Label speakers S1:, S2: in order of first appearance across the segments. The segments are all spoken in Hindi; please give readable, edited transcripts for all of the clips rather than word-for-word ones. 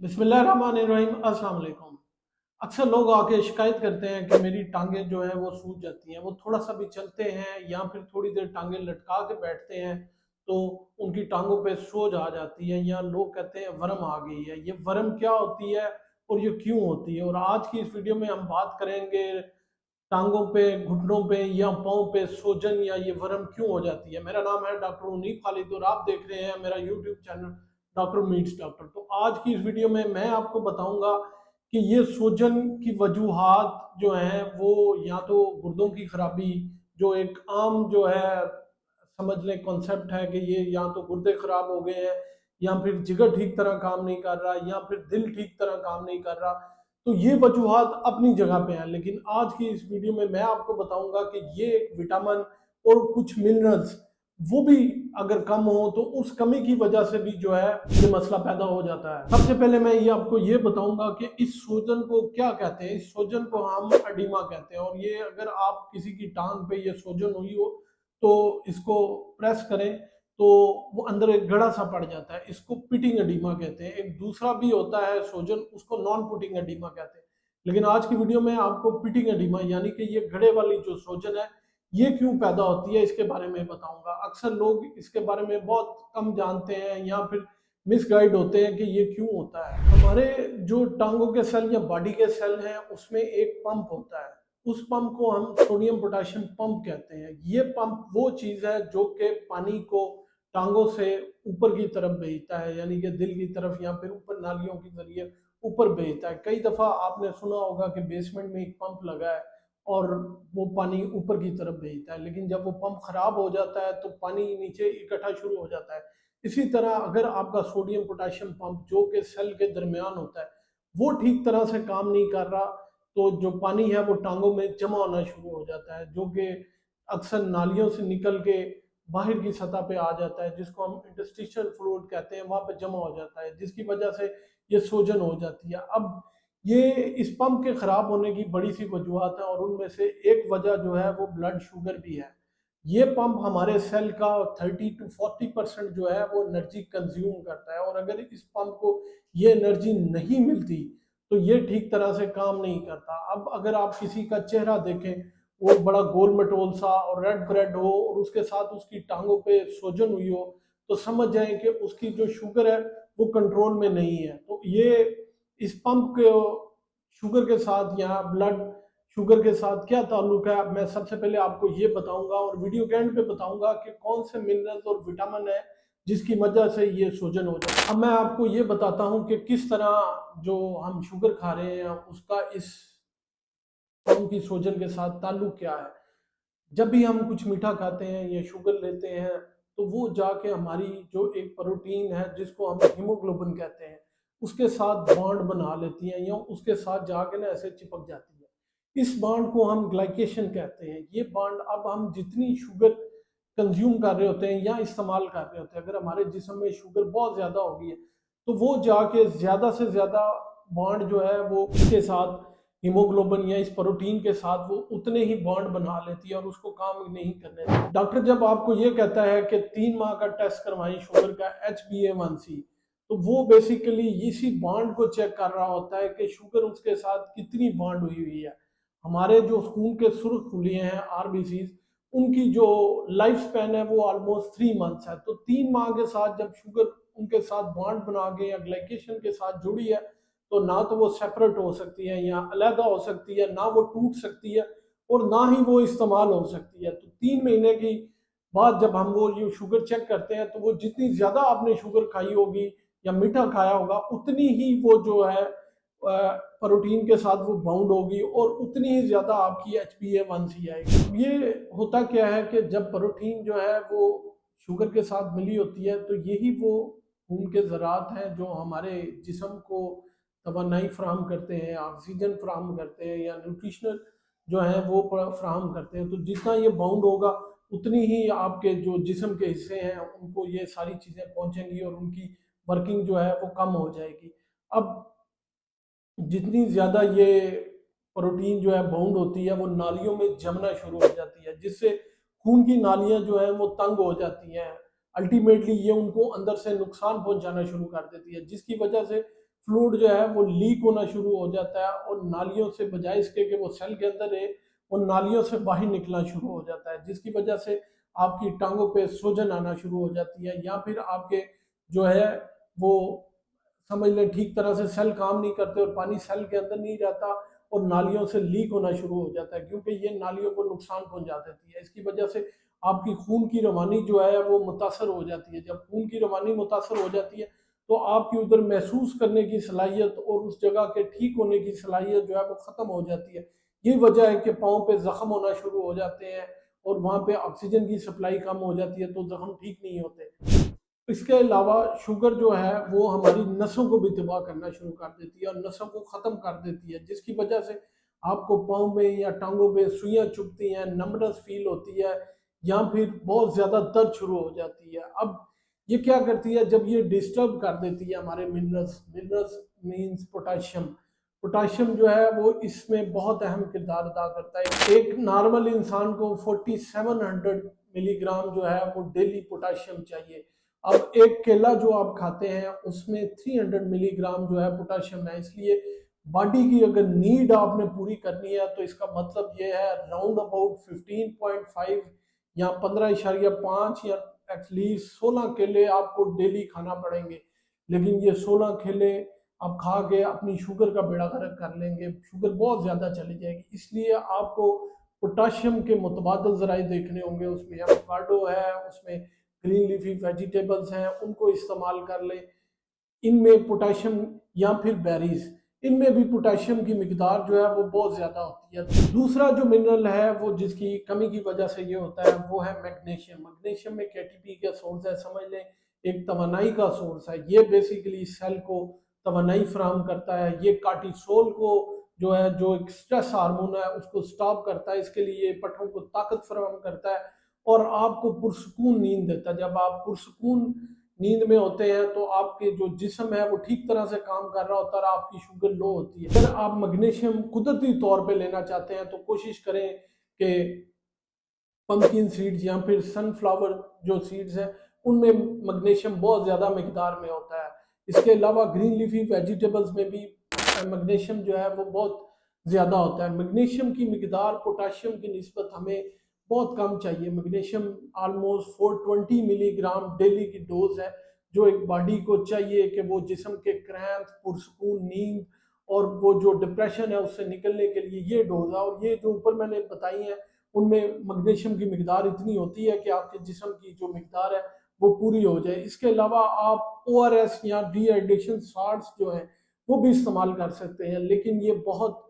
S1: बिस्मिल्लाहिर्रहमानिर्रहीम। अस्सलाम वालेकुम। अक्सर लोग आके शिकायत करते हैं कि मेरी टांगें जो है वो सूज जाती हैं। वो थोड़ा सा भी चलते हैं या फिर थोड़ी देर टांगें लटका के बैठते हैं तो उनकी टांगों पे सोज आ जाती है, या लोग कहते हैं वर्म आ गई है। ये वर्म क्या होती है और ये क्यों होती है, और आज की इस वीडियो में हम बात करेंगे टांगों पे, घुटनों पे या पाँव पे सोजन या ये वर्म क्यों हो जाती है। मेरा नाम है डॉक्टर मुनीब खालिद और आप देख रहे हैं मेरा YouTube channel doctor meets doctor. तो आज की इस वीडियो में मैं आपको बताऊंगा कि ये सूजन की वजूहात जो हैं वो या तो गुर्दों की खराबी, जो एक आम जो है समझ लें कॉन्सेप्ट है कि ये या तो गुर्दे खराब हो गए हैं, या फिर जिगर ठीक तरह काम नहीं कर रहा, या फिर दिल ठीक तरह काम नहीं कर रहा। तो ये वजूहात अपनी जगह पे हैं, लेकिन आज की इस वीडियो में मैं आपको बताऊंगा कि ये विटामिन और कुछ मिनरल्स वो भी अगर कम हो तो उस कमी की वजह से भी जो है ये मसला पैदा हो जाता है। सबसे पहले मैं ये आपको ये बताऊंगा कि इस सूजन को क्या कहते हैं। इस सूजन को हम एडिमा कहते हैं, और ये अगर आप किसी की टांग पे ये सूजन हुई हो तो इसको प्रेस करें तो वो अंदर एक गड़ा सा पड़ जाता है। इसको पिटिंग एडिमा कहते हैं। एक दूसरा भी होता है सूजन, उसको नॉन पुटिंग एडिमा कहते हैं। लेकिन आज की वीडियो में आपको पिटिंग एडिमा यानी कि ये गड़े वाली जो सूजन है ये क्यों पैदा होती है इसके बारे में बताऊंगा। अक्सर लोग इसके बारे में बहुत कम जानते हैं या फिर मिसगाइड होते हैं कि ये क्यों होता है। हमारे जो टांगों के सेल या बॉडी के सेल हैं उसमें एक पंप होता है। उस पंप को हम सोडियम पोटेशियम पंप कहते हैं। ये पंप वो चीज है जो कि पानी को टांगों से ऊपर की तरफ भेजता है, यानी कि दिल की तरफ या फिर ऊपर नालियों के जरिए ऊपर भेजता है। कई दफा आपने सुना होगा कि बेसमेंट में एक पंप लगा है और वो पानी ऊपर की तरफ भेजता है, लेकिन जब वो पंप खराब हो जाता है तो पानी नीचे इकट्ठा शुरू हो जाता है। इसी तरह अगर आपका सोडियम पोटेशियम पंप जो कि सेल के दरमियान होता है वो ठीक तरह से काम नहीं कर रहा तो जो पानी है वो टांगों में जमा होना शुरू हो जाता है, जो कि अक्सर नालियों से निकल के बाहर की सतह पे आ जाता है, जिसको हम इंटरस्टिशियल फ्लूइड कहते हैं, वहां पे जमा हो जाता है, जिसकी वजह से ये सूजन हो जाती है। अब ये इस पंप के खराब होने की बड़ी सी वजूहत है, और उनमें से एक वजह जो है वो ब्लड शुगर भी है। ये पंप हमारे सेल का 30 to 40% जो है वो एनर्जी कंज्यूम करता है, और अगर इस पंप को ये एनर्जी नहीं मिलती तो ये ठीक तरह से काम नहीं करता। अब अगर आप किसी का चेहरा देखें, वो बड़ा गोल मटोल सा और रेड ब्रेड हो और उसके साथ उसकी टांगों पे सूजन हुई हो तो समझ जाएं कि उसकी जो शुगर है वो कंट्रोल में नहीं है। तो ये इस पंप के शुगर के साथ या ब्लड शुगर के साथ क्या ताल्लुक है, मैं सबसे पहले आपको ये बताऊंगा और वीडियो के एंड पे बताऊंगा कि कौन से मिनरल्स और विटामिन है जिसकी वजह से ये सूजन हो जाए। अब मैं आपको ये बताता हूँ कि किस तरह जो हम शुगर खा रहे हैं उसका इस पंप की सूजन के साथ ताल्लुक क्या है। जब भी हम कुछ मीठा खाते हैं या शुगर लेते हैं तो वो जाके हमारी जो एक प्रोटीन है जिसको हम हीमोग्लोबिन कहते हैं उसके साथ बॉन्ड बना लेती हैं, या उसके साथ जाके ना ऐसे चिपक जाती है। इस बॉन्ड को हम ग्लाइकेशन कहते हैं। ये बॉन्ड अब हम जितनी शुगर कंज्यूम कर रहे होते हैं या इस्तेमाल कर रहे होते हैं, अगर हमारे जिस्म में शुगर बहुत ज़्यादा हो गई है तो वो जाके ज़्यादा से ज़्यादा बॉन्ड जो है वो इसके साथ हीमोग्लोबिन या इस प्रोटीन के साथ वो उतने ही बॉन्ड बना लेती है और उसको काम नहीं करने देती। डॉक्टर जब आपको ये कहता है कि 3 माह का टेस्ट करवाएं शुगर का HbA1c, तो वो बेसिकली इसी बॉन्ड को चेक कर रहा होता है कि शुगर उसके साथ कितनी बॉन्ड हुई हुई है। हमारे जो खून के सुर्ख खुलिए हैं RBCs, उनकी जो लाइफ स्पैन है वो ऑलमोस्ट 3 मंथ्स है। तो 3 माह के साथ जब शुगर उनके साथ बॉन्ड बना के या ग्लाइकेशन के साथ जुड़ी है तो ना तो वो सेपरेट हो सकती है या अलग हो सकती है, ना वो टूट सकती है और ना ही वो इस्तेमाल हो सकती है। तो 3 महीने की बाद जब हम वो ये शुगर चेक करते हैं तो वो जितनी ज़्यादा आपने शुगर खाई होगी या मीठा खाया होगा उतनी ही वो जो है प्रोटीन के साथ वो बाउंड होगी और उतनी ही ज़्यादा आपकी HbA1c आएगी। ये होता क्या है कि जब प्रोटीन जो है वो शुगर के साथ मिली होती है तो यही वो खून के ज़रात हैं जो हमारे जिस्म को तवानाई फ्राहम करते हैं, ऑक्सीजन फ्राहम करते हैं या न्यूट्रिशनल जो है वो फ्राहम करते हैं। तो जितना ये बाउंड होगा उतनी ही आपके जो जिस्म के हिस्से हैं उनको ये सारी चीज़ें पहुंचेंगी और उनकी वर्किंग जो है वो कम हो जाएगी। अब जितनी ज़्यादा ये प्रोटीन जो है बाउंड होती है वो नालियों में जमना शुरू हो जाती है, जिससे खून की नालियां जो है वो तंग हो जाती हैं। अल्टीमेटली ये उनको अंदर से नुकसान पहुंचाना शुरू कर देती है, जिसकी वजह से फ्लूइड जो है वो लीक होना शुरू हो जाता है और नालियों से, बजाय इसके कि वो सेल के अंदर है, वो नालियों से बाहर निकलना शुरू हो जाता है, जिसकी वजह से आपकी टांगों पे सूजन आना शुरू हो जाती है, या फिर आपके जो है वो समझ लें ठीक तरह से सेल काम नहीं करते और पानी सेल के अंदर नहीं रहता और नालियों से लीक होना शुरू हो जाता है, क्योंकि ये नालियों को नुकसान पहुंचा देती है। इसकी वजह से आपकी खून की रवानी जो है वो मुतासर हो जाती है। जब खून की रवानी मुतासर हो जाती है तो आपकी उधर महसूस करने की सलाहियत और उस जगह के ठीक होने की सलाहियत जो है वो ख़त्म हो जाती है। ये वजह है कि पाँव पे ज़ख्म होना शुरू हो जाते हैं और वहाँ पे ऑक्सीजन की सप्लाई कम हो जाती है तो ज़ख्म ठीक नहीं होते। इसके अलावा शुगर जो है वो हमारी नसों को भी तबाह करना शुरू कर देती है और नसों को ख़त्म कर देती है, जिसकी वजह से आपको पाँव में या टांगों में सुइयां चुभती हैं, नमनस फील होती है या फिर बहुत ज़्यादा दर्द शुरू हो जाती है। अब ये क्या करती है, जब ये डिस्टर्ब कर देती है हमारे minerals, minerals means potassium, potassium जो है वो इसमें बहुत अहम किरदार अदा करता है। एक नॉर्मल इंसान को 4700 मिलीग्राम जो है वो डेली पोटाशियम चाहिए। अब एक केला जो आप खाते हैं उसमें 300 मिलीग्राम जो है पोटाशियम है, इसलिए बॉडी की अगर नीड आपने पूरी करनी है तो इसका मतलब ये है राउंड अबाउट 15.5 या 15.5 या एटलीस्ट 16 केले आपको डेली खाना पड़ेंगे। लेकिन ये 16 केले आप खा के अपनी शुगर का बेड़ा गर्क कर लेंगे, शुगर बहुत ज़्यादा चली जाएगी। इसलिए आपको पोटाशियम के मुतबादल ज़राए देखने होंगे, उसमें एवोकाडो है, उसमें ग्रीन लीफी वेजिटेबल्स हैं, उनको इस्तेमाल कर लें। इनमें पोटाशियम, या फिर बेरीज, इनमें भी पोटाशियम की मिकदार जो है वो बहुत ज़्यादा होती है। दूसरा जो मिनरल है वो जिसकी कमी की वजह से ये होता है वो है मैग्नीशियम। मैग्नीशियम में एटीपी का सोर्स है, समझ लें एक तवानाई का सोर्स है। ये बेसिकली सेल को तवानाई फराहम करता है। ये कार्टिसोल को जो है, जो एक स्ट्रेस हार्मोन है, उसको स्टॉप करता है। इसके लिए पट्टों को ताकत फराहम करता है और आपको पुरसकून नींद देता है। जब आप पुरसकून नींद में होते हैं तो आपके जो जिस्म है वो ठीक तरह से काम कर रहा होता है और आपकी शुगर लो होती है। अगर आप मैग्नीशियम कुदरती तौर पे लेना चाहते हैं तो कोशिश करें कि पंपकिन सीड्स या फिर सनफ्लावर जो सीड्स हैं उनमें मैग्नीशियम बहुत ज़्यादा मिकदार में होता है। इसके अलावा ग्रीन लीफी वेजिटेबल्स में भी मैग्नीशियम जो है वो बहुत ज़्यादा होता है। मैग्नीशियम की मिकदार पोटाशियम की निस्बत हमें बहुत कम चाहिए। मैग्नीशियम ऑलमोस्ट 420 मिलीग्राम डेली की डोज है, जो एक बॉडी को चाहिए कि वो जिस्म के क्रैम्प, पुरसकून नींद और वो जो डिप्रेशन है उससे निकलने के लिए ये डोज है। और ये जो ऊपर मैंने बताई है उनमें मैग्नीशियम की मिकदार इतनी होती है कि आपके जिस्म की जो मिकदार है वो पूरी हो जाए। इसके अलावा आप ORS या डिहाइड्रेशन साल्ट्स जो हैं वो भी इस्तेमाल कर सकते हैं, लेकिन ये बहुत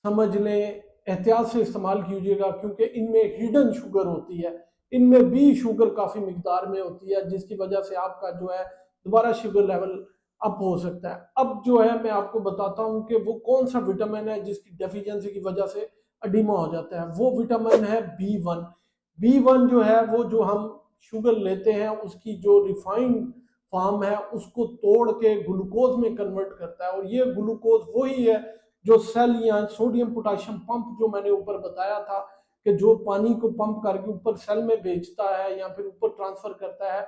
S1: समझ लें एहतियात से इस्तेमाल कीजिएगा, क्योंकि इनमें हिडन शुगर होती है। इनमें भी शुगर काफ़ी मिकदार में होती है, जिसकी वजह से आपका जो है दोबारा शुगर लेवल अप हो सकता है। अब जो है मैं आपको बताता हूँ कि वो कौन सा विटामिन है जिसकी डेफिशिएंसी की वजह से अडीमा हो जाता है। वो विटामिन है B1। B1 जो है वो जो हम शुगर लेते हैं उसकी जो रिफाइंड फॉर्म है उसको तोड़ के ग्लूकोज में कन्वर्ट करता है, और ये ग्लूकोज वही है जो सेल या सोडियम पोटाशियम पंप जो मैंने ऊपर बताया था कि जो पानी को पंप करके ऊपर सेल में भेजता है या फिर ऊपर ट्रांसफर करता है,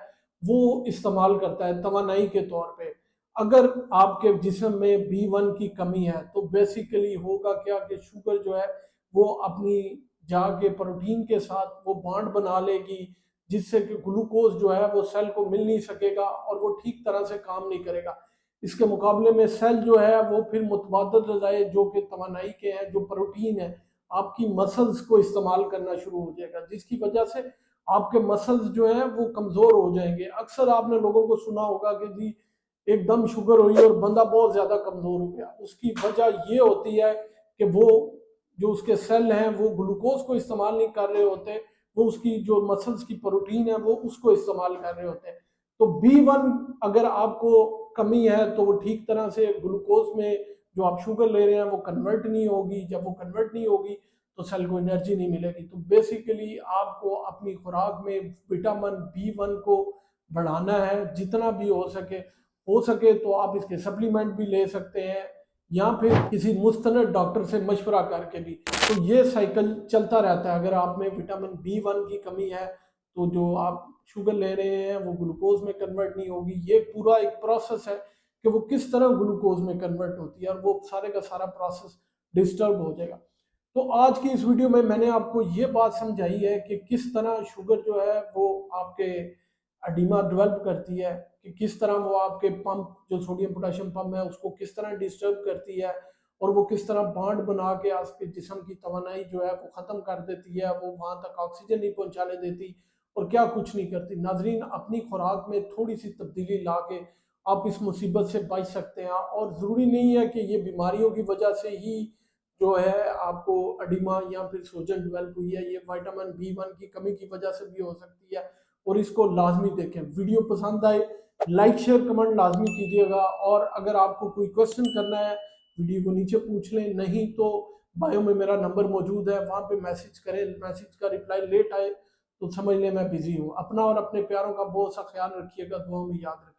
S1: वो इस्तेमाल करता है तवानाई के तौर पे। अगर आपके जिस्म में B1 की कमी है तो बेसिकली होगा क्या कि शुगर जो है वो अपनी जाके प्रोटीन के साथ वो बॉन्ड बना लेगी, जिससे कि ग्लूकोज जो है वो सेल को मिल नहीं सकेगा और वो ठीक तरह से काम नहीं करेगा। इसके मुकाबले में सेल जो है वो फिर मुतबादल ग़ज़ाए जो कि तवानाई के हैं, जो प्रोटीन है, आपकी मसल्स को इस्तेमाल करना शुरू हो जाएगा, जिसकी वजह से आपके मसल्स जो हैं वो कमज़ोर हो जाएंगे। अक्सर आपने लोगों को सुना होगा कि जी एकदम शुगर हुई और बंदा बहुत ज़्यादा कमज़ोर हो गया। उसकी वजह ये होती है कि वो जो उसके सेल हैं वो ग्लूकोज को इस्तेमाल नहीं कर रहे होते, वो उसकी जो मसल्स की प्रोटीन है वो उसको इस्तेमाल कर रहे होते हैं। तो B1 अगर आपको कमी है तो वो ठीक तरह से ग्लूकोज में जो आप शुगर ले रहे हैं वो कन्वर्ट नहीं होगी। जब वो कन्वर्ट नहीं होगी तो सेल को एनर्जी नहीं मिलेगी। तो बेसिकली आपको अपनी खुराक में विटामिन B1 को बढ़ाना है जितना भी हो सके तो आप इसके सप्लीमेंट भी ले सकते हैं या फिर किसी मुस्तनद डॉक्टर से मशवरा करके भी। तो ये साइकिल चलता रहता है। अगर आप में विटामिन B1 की कमी है तो जो आप शुगर ले रहे हैं वो ग्लूकोज में कन्वर्ट नहीं होगी। ये पूरा एक प्रोसेस है कि वो किस तरह ग्लूकोज में कन्वर्ट होती है और वो सारे का सारा प्रोसेस डिस्टर्ब हो जाएगा। तो आज की इस वीडियो में मैंने आपको ये बात समझाई है कि किस तरह शुगर जो है वो आपके एडिमा डेवलप करती है, कि किस तरह वो आपके पंप जो सोडियम पोटेशियम पंप है उसको किस तरह डिस्टर्ब करती है और वो किस तरह बांड बना के आपके जिस्म की तवानाई जो है वो ख़त्म कर देती है, वो वहाँ तक ऑक्सीजन नहीं पहुँचाने देती और क्या कुछ नहीं करती। नाजरीन, अपनी खुराक में थोड़ी सी तब्दीली ला के आप इस मुसीबत से बच सकते हैं। और ज़रूरी नहीं है कि ये बीमारियों की वजह से ही जो है आपको एडिमा या फिर सूजन डेवलप हुई है, ये विटामिन B1 की कमी की वजह से भी हो सकती है। और इसको लाजमी देखें। वीडियो पसंद आए लाइक शेयर कमेंट लाजमी कीजिएगा। और अगर आपको कोई क्वेश्चन करना है वीडियो को नीचे पूछ लें, नहीं तो बायो में मेरा नंबर मौजूद है, वहाँ पे मैसेज करें। मैसेज का रिप्लाई लेट आए तो समझ लें मैं बिजी हूँ। अपना और अपने प्यारों का बहुत सा ख्याल रखिएगा, दुआ में याद रखिएगा।